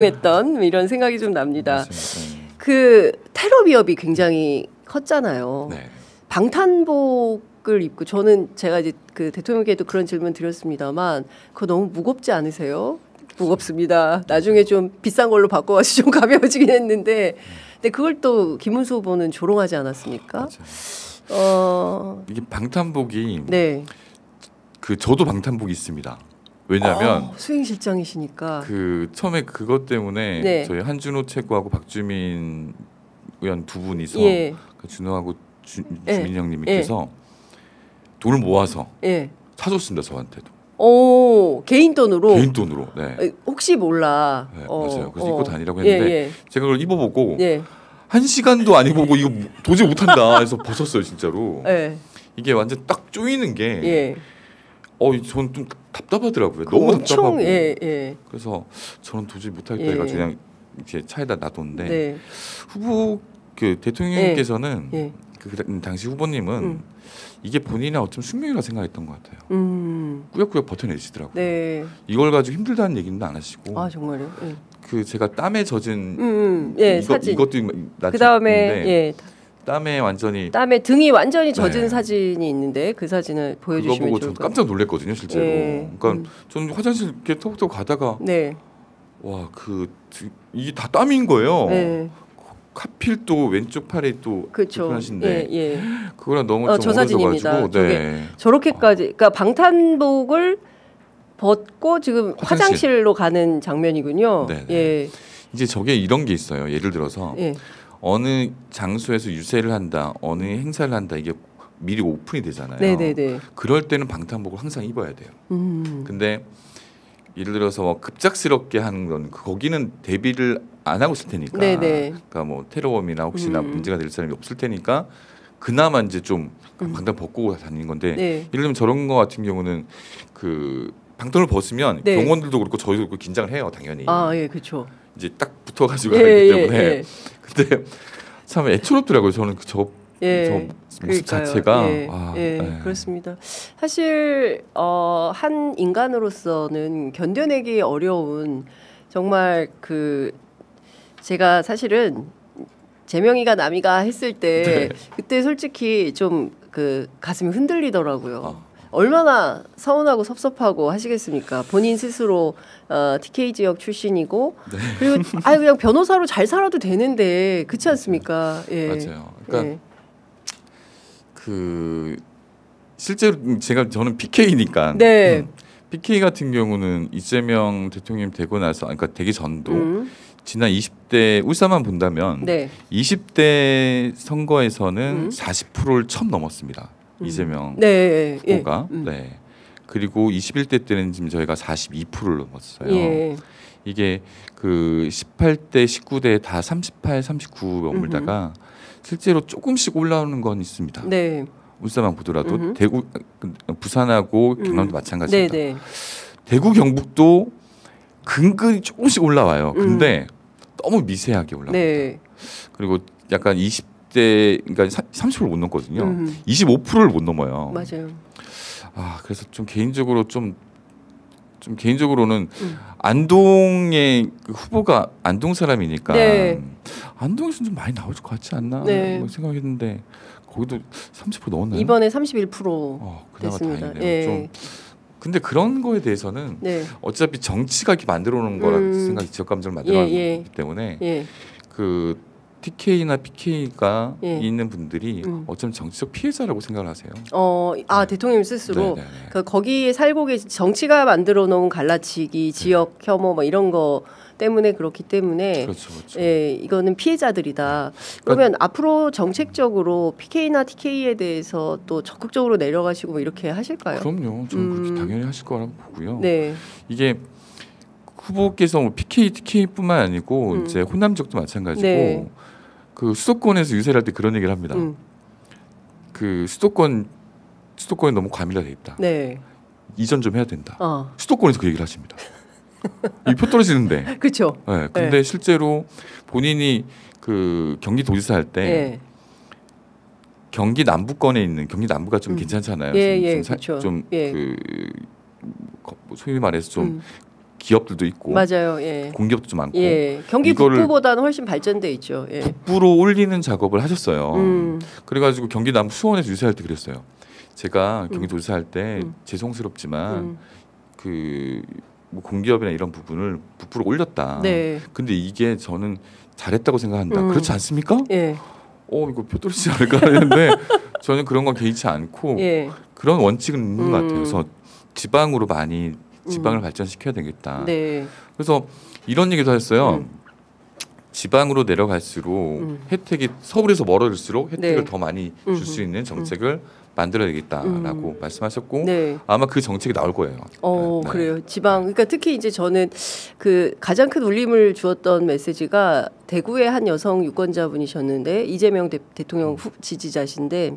했던 이런 생각이 좀 납니다. 맞습니다. 그 테러 위협이 굉장히 컸잖아요. 네. 방탄복을 입고 저는 제가 이제 그 대통령께도 그런 질문 드렸습니다만 그거 너무 무겁지 않으세요? 무겁습니다. 나중에 좀 비싼 걸로 바꿔와서 좀 가벼워지긴 했는데, 근데 그걸 또 김문수 후보는 조롱하지 않았습니까? 이게 방탄복이 네. 그 저도 방탄복이 있습니다. 왜냐하면 수행실장이시니까 그 처음에 그것 때문에 네. 저희 한준호 최고하고 박주민 의원 두 분이서 예. 그 준호하고 예. 주민 형님께서 돈을 모아서 예. 사줬습니다. 저한테도. 오, 개인 돈으로. 개인 돈으로. 네. 혹시 몰라. 네, 맞아요. 그래서 입고 다니라고 했는데 예. 제가 그걸 입어보고 예. 1시간도 안 입어보고 이거 도저히 못한다 해서 벗었어요. 진짜로. 예. 이게 완전 딱 조이는 게 예. 저는 좀 답답하더라고요. 너무 답답하고. 예. 그래서 저는 도저히 못하겠다 예. 해가지고 그냥 이렇게 차에다 놔뒀는데 네. 후보 그 대통령님께서는 예. 그 당시 후보님은 이게 본인의 어쩜 숙명이라고 생각했던 것 같아요. 꾸역꾸역 버텨내시더라고요. 네. 이걸 가지고 힘들다는 얘기는 안 하시고. 아 정말요? 예. 그 제가 땀에 젖은 예, 사진. 이것도 그 다음에 예. 땀에 완전히 땀에 등이 완전히 젖은 네. 사진이 있는데 그 사진을 그거 보여주시면 보고 좋을 저는 것 같아요. 깜짝 놀랐거든요, 실제로. 예. 그러니까 저는 화장실 이렇게 톡톡 가다가 네. 와, 이게 다 땀인 거예요. 네. 하필 또 왼쪽 팔에 또 그렇죠. 불편하신데 예. 그거랑 너무 좀 저 사진입니다. 어려져가지고 네. 저렇게까지 그러니까 방탄복을 벗고 지금 화장실로 가는 장면이군요. 네네. 예. 이제 저게 이런 게 있어요. 예를 들어서 예. 어느 장소에서 유세를 한다, 어느 행사를 한다 이게 미리 오픈이 되잖아요. 네네네. 그럴 때는 방탄복을 항상 입어야 돼요. 근데 예를 들어서 뭐 급작스럽게 하는 건 거기는 대비를 안 하고 있을 테니까, 네네. 그러니까 뭐 테러범이나 혹시나 문제가 될 사람이 없을 테니까 그나마 이제 좀 방탄 벗고 다니는 건데 네. 예를 들면 저런 거 같은 경우는 그 방탄을 벗으면 네. 경호원들도 그렇고 저희도 그렇고 긴장을 해요, 당연히. 아, 예, 그렇죠. 이제 딱 붙어가지고 하기 때문에. 예. 근데 참 애처롭더라고요. 저는 저 모습 그러니까요. 자체가. 네. 그렇습니다. 사실 한 인간으로서는 견뎌내기 어려운 정말 그 제가 사실은 재명이가 남이가 했을 때 그때 솔직히 좀 그 가슴이 흔들리더라고요. 얼마나 서운하고 섭섭하고 하시겠습니까? 본인 스스로 TK 지역 출신이고 그리고 그냥 변호사로 잘 살아도 되는데 그렇지 않습니까? 예. 맞아요. 그러니까 그 실제로 저는 PK니까 PK 같은 경우는 이재명 대통령 되고 나서 그러니까 되기 전도 지난 20대 울산만 본다면 20대 선거에서는 40%를 처음 넘었습니다. 이재명 후보가. 네. 그리고 21대 때는 지금 저희가 42%를 넘었어요. 예. 이게 그 18대, 19대 다 38, 39 머물다가 실제로 조금씩 올라오는 건 있습니다. 네. 울산만 보더라도 대구, 부산하고 경남도 마찬가지입니다. 네네. 대구, 경북도 근근히 조금씩 올라와요. 근데 너무 미세하게 올라옵니다. 네. 그리고 약간 20대 그러니까 30%를 못 넘거든요. 25%를 못 넘어요. 맞아요. 그래서 좀 개인적으로 좀 개인적으로는 안동의 그 후보가 안동 사람이니까 안동에서 좀 많이 나올 것 같지 않나 뭐 생각했는데 거기도 30% 넘었나요? 이번에 31% 그나마 됐습니다. 다행이네요. 좀 근데 그런 거에 대해서는 어차피 정치가 이렇게 만들어 놓은 거라고 생각이 지역 감정을 만들어 놓기 때문에 그 TK나 PK가 있는 분들이 어쩌면 정치적 피해자라고 생각을 하세요. 대통령 스스로 그러니까 거기에 살고 계신 정치가 만들어 놓은 갈라치기, 지역 혐오 뭐 이런 거 때문에 그렇기 때문에 그렇죠. 이거는 피해자들이다. 그러면 앞으로 정책적으로 PK나 TK에 대해서 또 적극적으로 내려가시고 뭐 이렇게 하실까요? 그럼요. 저는 그렇게 당연히 하실 거라고 보고요. 네. 이게 후보께서 뭐 PK, TK뿐만 아니고 이제 호남 지역도 마찬가지고 그 수도권에서 유세를 할 때 그런 얘기를 합니다. 그 수도권이 너무 과밀화돼 있다. 이전 좀 해야 된다. 수도권에서 그 얘기를 하십니다. 이 표 떨어지는데. 그렇죠. 네. 근데 실제로 본인이 그 경기도지사 할 때 경기 남부권에 있는 경기 남부가 좀 괜찮잖아요. 좀 소위 말해서 좀 기업들도 있고 맞아요. 예. 공기업도 좀 많고 예. 경기 북부보다는 훨씬 발전돼 있죠. 예. 북부로 올리는 작업을 하셨어요. 그래가지고 경기 남부 수원에서 유세할 때 그랬어요. 제가 경기도 유세할 때 죄송스럽지만 뭐 공기업이나 이런 부분을 북부로 올렸다. 네. 근데 이게 저는 잘했다고 생각한다. 그렇지 않습니까? 예. 이거 표 떨어지지 않을까 했는데 저는 그런 건 개의치 않고 예. 그런 원칙은 있는 것 같아요. 그래서 지방으로 많이 지방을 발전시켜야 되겠다. 네. 그래서 이런 얘기도 했어요. 지방으로 내려갈수록 혜택이 서울에서 멀어질수록 혜택을 더 많이 줄 수 있는 정책을 만들어야 되겠다라고 말씀하셨고 네. 아마 그 정책이 나올 거예요. 네. 그래요. 지방 그러니까 특히 이제 저는 그 가장 큰 울림을 주었던 메시지가 대구의 한 여성 유권자분이셨는데 이재명 대통령 지지자신데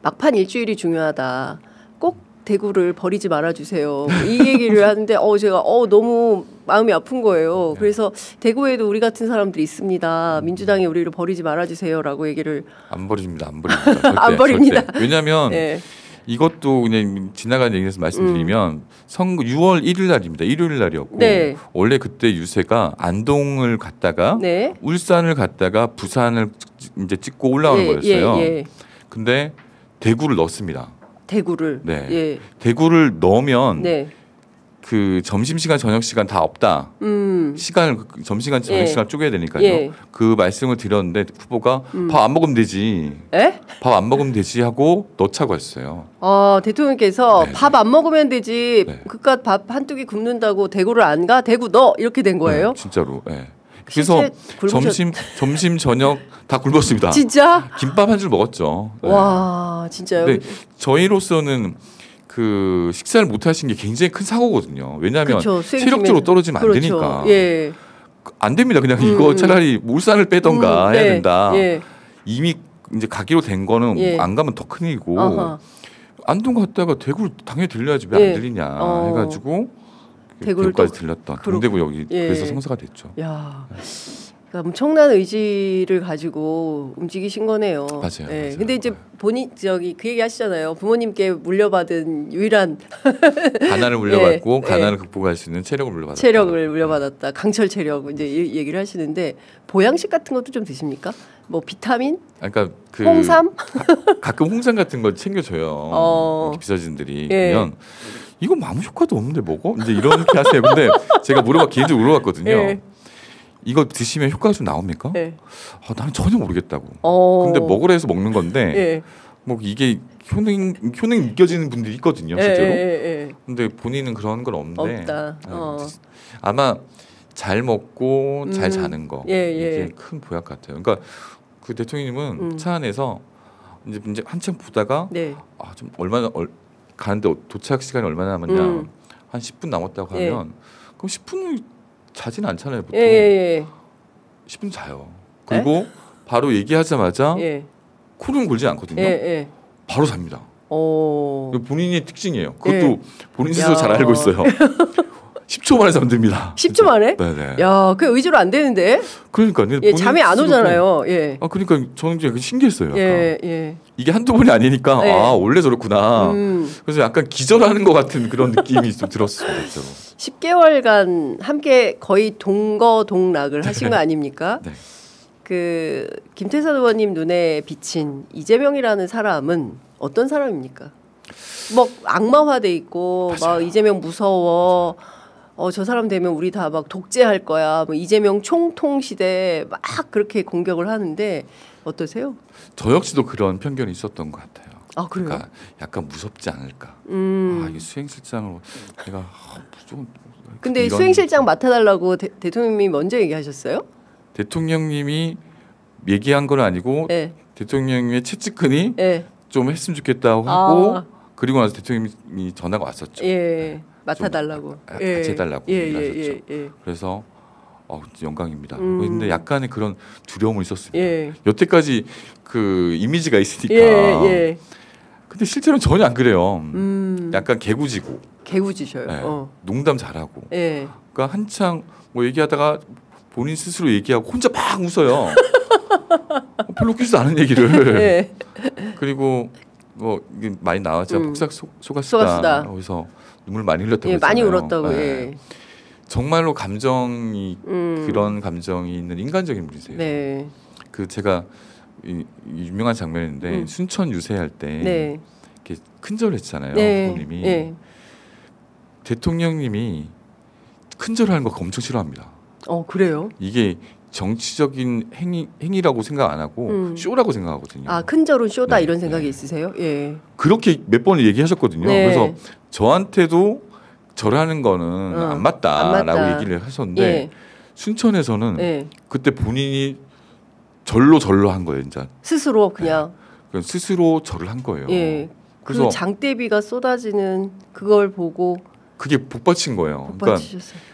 막판 일주일이 중요하다. 꼭 대구를 버리지 말아주세요. 이 얘기를 하는데 제가 너무 마음이 아픈 거예요. 그래서 대구에도 우리 같은 사람들이 있습니다. 민주당이 우리를 버리지 말아주세요라고 얘기를 안 버립니다. 안 버립니다. 절대, 안 버립니다. 절대. 왜냐하면 네. 이것도 그냥 지나가는 얘기에서 말씀드리면 선거 6월 1일 날입니다. 일요일 날이었고 네. 원래 그때 유세가 안동을 갔다가 네. 울산을 갔다가 부산을 이제 찍고 올라오는 거였어요. 근데 대구를 넣었습니다. 대구를. 네. 예. 대구를 넣으면 네. 그 점심시간 저녁시간 다 없다. 시간을 점심시간 저녁시간 쪼개야 되니까요. 그 말씀을 드렸는데 후보가 밥 안 먹으면 되지. 밥 안 먹으면 되지 하고 넣자고 했어요. 대통령께서 네. 밥 안 먹으면 되지. 네. 그깟 밥 한두 개 굽는다고 대구를 안 가? 대구 넣어 이렇게 된 거예요? 네, 진짜로. 네. 그래서 점심 저녁 다 굶었습니다. 진짜? 김밥 한 줄 먹었죠. 네. 와 진짜요? 근데 저희로서는 그 식사를 못 하신 게 굉장히 큰 사고거든요. 왜냐하면 체력적으로 떨어지면 안 되니까. 예. 안 됩니다. 그냥 이거 차라리 울산을 빼던가 해야 된다. 예. 이미 이제 가기로 된 거는 안 가면 더 큰일이고 안동 갔다가 대구를 당연히 들려야지 왜 안 들리냐 해가지고 대구까지 들렸던 동대구 여기 그래서 성사가 됐죠. 야. 그러니까 엄청난 의지를 가지고 움직이신 거네요. 맞아요. 네. 맞아요. 근데 이제 본인 그 얘기 하시잖아요. 부모님께 물려받은 유일한 가난을 물려받고 가난을 극복할 수 있는 체력을 물려받았다. 체력을 물려받았다. 강철 체력 이제 얘기를 하시는데 보양식 같은 것도 좀 드십니까? 뭐 비타민? 그러니까 그 홍삼? 가끔 홍삼 같은 거 챙겨줘요. 비서진들이 그러면 이거 아무 효과도 없는데 먹어? 이제 이렇게 하세요. 근데 제가 개인적으로 물어봤거든요. 이거 드시면 효과가 좀 나옵니까? 네. 나는 전혀 모르겠다고. 근데 먹으라 해서 먹는 건데 뭐 이게 효능이 느껴지는 분들이 있거든요, 실제로. 근데 본인은 그런 건 없는데 없다. 아마 잘 먹고 잘 자는 거 이게 큰 보약 같아요. 그러니까 그 대통령님은 차 안에서 이제 한참 보다가 좀 얼마나 가는데 도착 시간이 얼마나 남았냐 한 10분 남았다고 하면 그럼 10분을 자지는 않잖아요. 보통 10분 자요. 그리고 바로 얘기하자마자 코는 골지 않거든요. 바로 잡니다. 본인의 특징이에요. 그것도 본인 스스로 잘 알고 있어요. 10초 만에 잠듭니다. 10초 만에? 네네. 야, 그 의지로 안 되는데? 그러니까 잠이 안 오잖아요. 그러니까 저는 이제 신기했어요. 약간. 이게 한두 번이 아니니까 원래 저렇구나. 그래서 약간 기절하는 것 같은 그런 느낌이 좀 들었습니다. 10개월간 함께 거의 동거동락을 하신 거 아닙니까? 네. 그 김태선 의원님 눈에 비친 이재명이라는 사람은 어떤 사람입니까? 뭐 악마화돼 있고 맞아요. 막 이재명 무서워. 저 사람 되면 우리 다 막 독재할 거야. 뭐 이재명 총통 시대 막 그렇게 공격을 하는데 어떠세요? 저 역시도 그런 편견이 있었던 것 같아요. 그래요? 그러니까 약간 무섭지 않을까. 이게 수행실장으로 내가 좀. 근데 수행실장 맡아달라고 대통령님이 먼저 얘기하셨어요? 대통령님이 얘기한 건 아니고 대통령님의 채찍근이 좀 했으면 좋겠다고 하고 그리고 나서 대통령님이 전화가 왔었죠. 맡아달라고. 같이 해달라고 하셨죠. 그래서 영광입니다. 근데 약간의 그런 두려움은 있었습니다. 여태까지 그 이미지가 있으니까. 근데 실제로는 전혀 안 그래요. 약간 개구지셔요. 농담 잘하고. 그러니까 한창 뭐 얘기하다가 본인 스스로 얘기하고 혼자 막 웃어요. 별로 웃기지도 않은 얘기를. 그리고 뭐 이게 많이 나왔죠. 폭삭 소가수다. 그래서 눈물 많이 흘렸다고 예, 했잖아요. 많이 울었다고. 네. 예. 정말로 감정이 그런 감정이 있는 인간적인 분이세요. 네. 그 제가 이 유명한 장면인데 순천 유세할 때 네. 이렇게 큰절을 했잖아요. 네. 부모님이. 네. 대통령님이 큰절하는 거 엄청 싫어합니다. 그래요? 이게 정치적인 행위라고 생각 안 하고 쇼라고 생각하거든요. 아, 큰절은 쇼다 네, 이런 생각이 네. 있으세요? 예. 그렇게 몇 번을 얘기하셨거든요. 네. 그래서 저한테도 절하는 거는 안 맞다라고 얘기를 하셨는데 예. 순천에서는 예. 그때 본인이 절로 한 거예요, 진짜. 스스로 그냥. 네. 스스로 절을 한 거예요. 예. 그래서 그 장대비가 쏟아지는 그걸 보고 그게 복받친 거예요. 복받치셨어요. 그러니까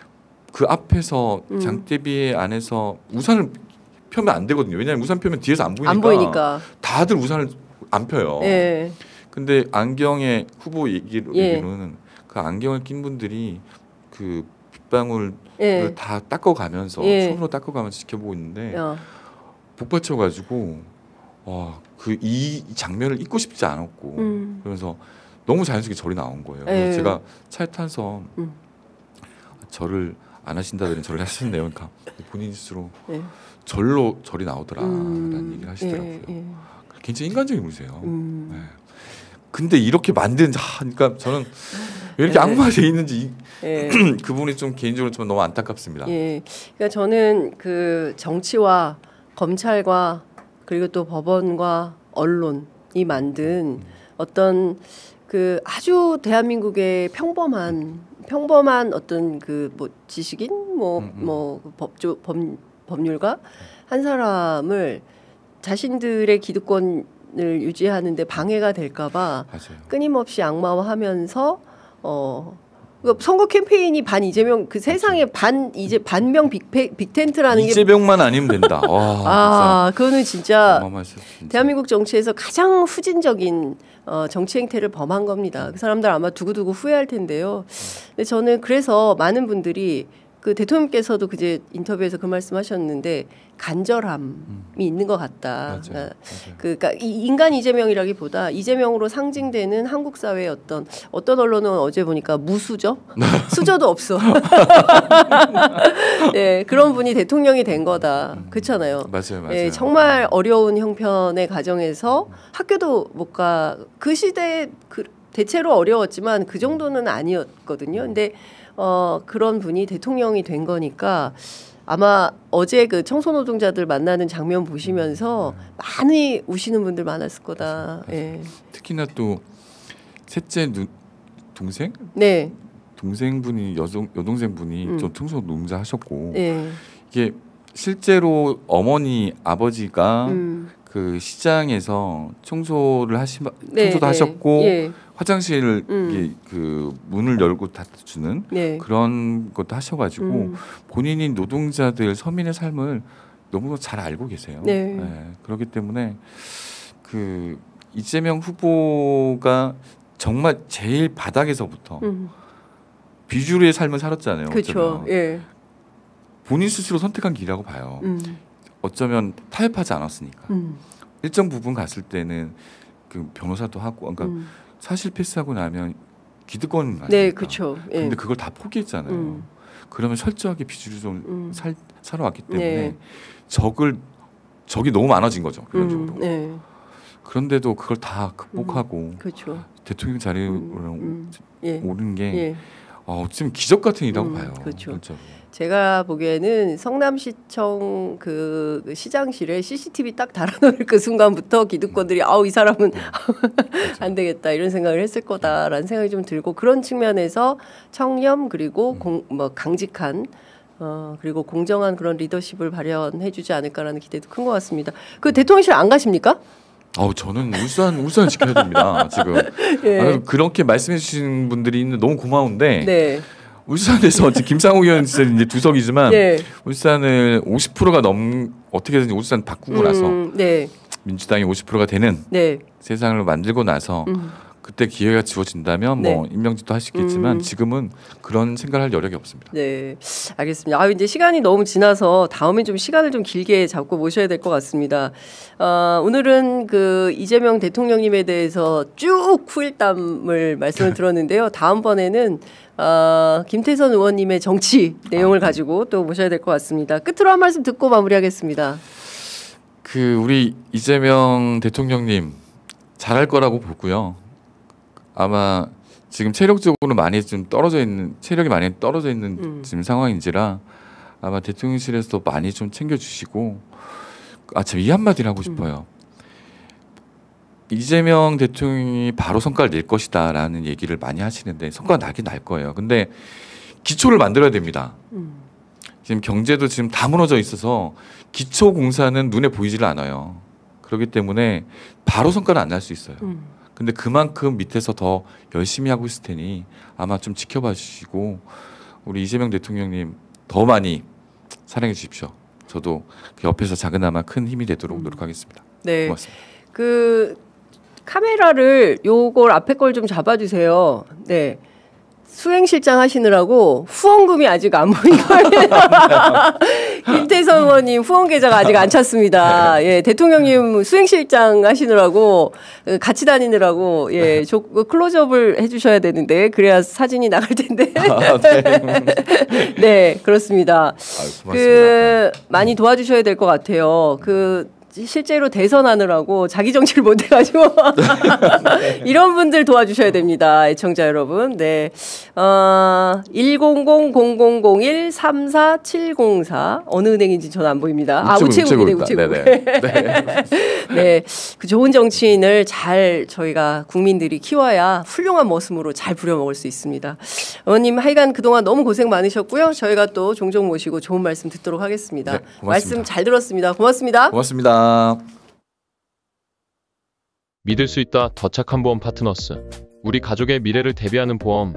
그 앞에서 장대비 안에서 우산을 펴면 안 되거든요. 왜냐하면 우산 펴면 뒤에서 안 보이니까. 다들 우산을 안 펴요. 예. 근데 안경의 후보 얘기로는 그 안경을 낀 분들이 그 빗방울을 다 닦아가면서 손으로 닦아가면서 지켜보고 있는데 복받쳐가지고 그 이 장면을 잊고 싶지 않았고 그러면서 너무 자연스럽게 절이 나온 거예요. 그래서 제가 차에 타서 절을 안 하신다더니 절을 하시네요. 그러니까 본인 스스로 절이 나오더라라는 얘기를 하시더라고요. 굉장히 인간적인 분이세요. 네. 근데 이렇게 만든 그러니까 저는 왜 이렇게 악마가 돼 있는지 그분이 좀 개인적으로 좀 너무 안타깝습니다. 예. 그러니까 저는 그 정치와 검찰과 그리고 또 법원과 언론이 만든 어떤 그 아주 대한민국의 평범한 어떤 그 뭐 지식인 법률가 한 사람을 자신들의 기득권을 유지하는데 방해가 될까봐 끊임없이 악마화하면서 그러니까 선거 캠페인이 반 이재명 그 세상에 반명 빅텐트라는 게 이재명만 아니면 된다. 그거는 진짜 대한민국 정치에서 가장 후진적인 정치 행태를 범한 겁니다. 그 사람들 아마 두고두고 후회할 텐데요. 근데 저는 그래서 많은 분들이 그 대통령께서도 그제 인터뷰에서 그 말씀하셨는데 간절함이 있는 것 같다. 맞아요. 그러니까 이 인간 이재명이라기보다 이재명으로 상징되는 한국 사회의 어떤 언론은 어제 보니까 무수저, 수저도 없어. 네, 그런 분이 대통령이 된 거다. 그렇잖아요. 맞아요. 네, 정말 어려운 형편의 가정에서 학교도 못 가. 그 시대에 대체로 어려웠지만 그 정도는 아니었거든요. 근데 그런 분이 대통령이 된 거니까 아마 어제 그 청소노동자들 만나는 장면 보시면서 많이 우시는 분들 많았을 거다. 예. 특히나 또 셋째 동생? 네. 동생분이 여동생분이 좀 청소노동자 하셨고 네. 이게 실제로 어머니 아버지가 그 시장에서 청소도 하셨고 화장실을 그 문을 열고 닫아주는 그런 것도 하셔가지고 본인이 노동자들 서민의 삶을 너무 잘 알고 계세요. 그렇기 때문에 그 이재명 후보가 정말 제일 바닥에서부터 비주류의 삶을 살았잖아요. 그렇죠. 본인 스스로 선택한 길이라고 봐요. 어쩌면 타협하지 않았으니까. 일정 부분 갔을 때는 그 변호사도 하고, 그러니까 사실 패스하고 나면 기득권은 아니니까. 네, 그렇죠. 근데 그걸 다 포기했잖아요. 그러면 철저하게 비주류적으로 살아왔기 때문에 적이 너무 많아진 거죠. 그런적으로. 그런데도 그걸 다 극복하고 대통령 자리에 오른 게 어쩌면 기적 같은 일이라고 봐요. 그렇죠. 실제로. 제가 보기에는 성남시청 그 시장실에 CCTV 딱 달아놓을 그 순간부터 기득권들이 이 사람은 안 되겠다 이런 생각을 했을 거다라는 생각이 좀 들고 그런 측면에서 청렴 그리고 강직한 그리고 공정한 그런 리더십을 발현해주지 않을까라는 기대도 큰 것 같습니다. 그 대통령실 안 가십니까? 저는 울산을 지켜야 됩니다. 지금 그렇게 말씀해 주신 분들이 있는데 너무 고마운데 울산에서 김상욱 의원 이제 두석이지만 울산을 50%가 어떻게든지 울산 바꾸고 나서 민주당이 50%가 되는 세상을 만들고 나서 그때 기회가 주어진다면 네. 뭐 임명직도 할 수 있겠지만 지금은 그런 생각을 할 여력이 없습니다. 네, 알겠습니다. 이제 시간이 너무 지나서 다음에 좀 시간을 좀 길게 잡고 모셔야 될 것 같습니다. 오늘은 그 이재명 대통령님에 대해서 쭉 후일담을 말씀을 들었는데요. 다음번에는 김태선 의원님의 정치 내용을 가지고 또 모셔야 될 것 같습니다. 끝으로 한 말씀 듣고 마무리하겠습니다. 그 우리 이재명 대통령님 잘할 거라고 보고요. 아마 지금 체력적으로 많이 좀 체력이 많이 떨어져 있는 지금 상황인지라 아마 대통령실에서도 많이 좀 챙겨주시고 참 이 한마디를 하고 싶어요. 이재명 대통령이 바로 성과를 낼 것이다라는 얘기를 많이 하시는데 성과가 나긴 날 거예요. 근데 기초를 만들어야 됩니다. 지금 경제도 지금 다 무너져 있어서 기초 공사는 눈에 보이지를 않아요. 그렇기 때문에 바로 성과는 안 날 수 있어요. 근데 그만큼 밑에서 더 열심히 하고 있을 테니 아마 좀 지켜봐 주시고 우리 이재명 대통령님 더 많이 사랑해 주십시오. 저도 그 옆에서 작은아마 큰 힘이 되도록 노력하겠습니다. 네. 고맙습니다. 그 카메라를 요걸 앞에 걸 좀 잡아주세요. 네. 수행실장 하시느라고 후원금이 아직 안 보인 거예요. 김태선 의원님 후원 계좌가 아직 안 찼습니다. 예, 대통령님 수행실장 하시느라고 같이 다니느라고 예, 클로즈업을 해주셔야 되는데 그래야 사진이 나갈 텐데. 네. 네, 그렇습니다. 고맙습니다. 많이 도와주셔야 될 것 같아요. 실제로 대선하느라고 자기 정치를 못 해가지고 이런 분들 도와주셔야 됩니다. 애청자 여러분. 네. 100-0001-34704 어느 은행인지 저는 안 보입니다. 우체국이네. 우체국. 네. 네. 그 좋은 정치인을 잘 저희가 국민들이 키워야 훌륭한 모습으로 잘 부려먹을 수 있습니다. 의원님 하여간 그동안 너무 고생 많으셨고요. 저희가 또 종종 모시고 좋은 말씀 듣도록 하겠습니다. 네, 말씀 잘 들었습니다. 고맙습니다. 고맙습니다. 믿을 수 있다 더 착한 보험 파트너스. 우리 가족의 미래를 대비하는 보험